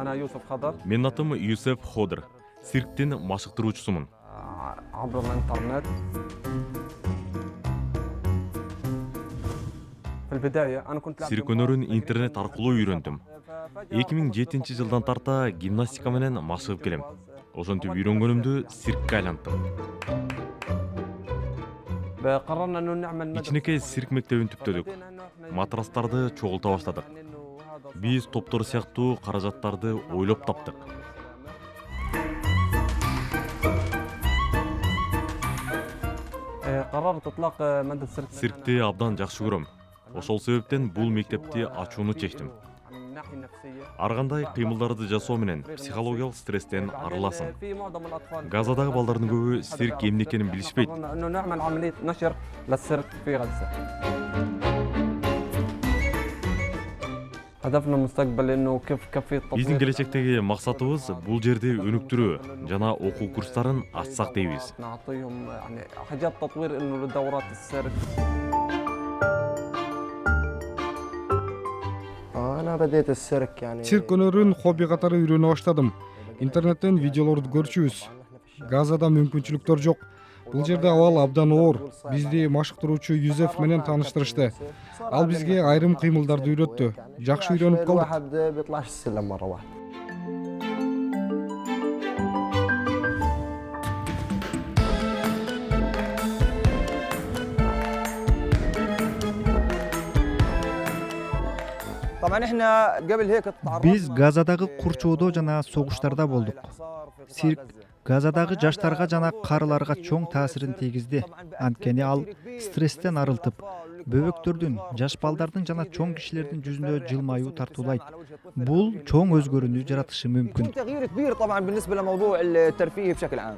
أنا يوسف خضر. Менин атым Юсеф Ходыр. Цирктин машыктыруучусумун. عبر الإنترنت. في البداية أنا كنت Цирк өнөрүн интернет аркылуу үйрөндүм. 2007-жылдан тарта гимнастика менен машыгып келем. Ошентип үйрөнгөнүмдү циркке айлантым. قررنا إنه نعمل Ичинекей цирк мектебин түптөдүк. Матрастарды чогулта баштадык. Биз топтор сыяктуу каражаттарды ойлоп таптык. قررت إطلاق مادة السيرك. Циркти абдан жакшы көрөм. Ошол себептен бул мектепти ачууну чечтим. من ناحية نفسية. Ар кандай кыймылдарды жасоо менен психологиялык стресстен арыласың. في معظم الأطفال. Газадагы балдардын көбү цирк эмне экенин билишпейт. قررنا إنه نعمل عملية نشر للسيرك في غزة. هدفنا المستقبلي إنه كيف Биздин келечектеги максатыбыз бул жерди өнүктүрүү жана окуу курстарын ачсак дейбиз. نعطيهم يعني حاجات تطوير إنه لدورات السيرك. أنا بديت السيرك يعني Цирк өнөрүн хобби катары үйрөнө баштадым. Интернеттен видеолорду көрчүбүз. Газада мүмкүнчүлүктөр жок. Бул жерде абал абдан оор. Бизди машыктыруучу Юзеф менен тааныштырышты. Ал бизге айрым кыймылдарды үйрөттү. Жакшы үйрөнүп калдык. الواحد بيطلعش السلم مرة واحدة. طبعا إحنا قبل هيك Биз Газадагы курчоодо жана согуштарда болдук. Цирк Газадагы жаштарга жана карыларга чоң таасирин тийгизди. Анткени ал стресстен арылтып, бөбөктөрдүн, жаш балдардын жана чоң кишилердин жүзүндө жылмаюу тартуулайт. Бул чоң өзгөрүүнү жаратышы мүмкүн. تغيير كبير طبعا بالنسبه لموضوع الترفيه بشكل عام.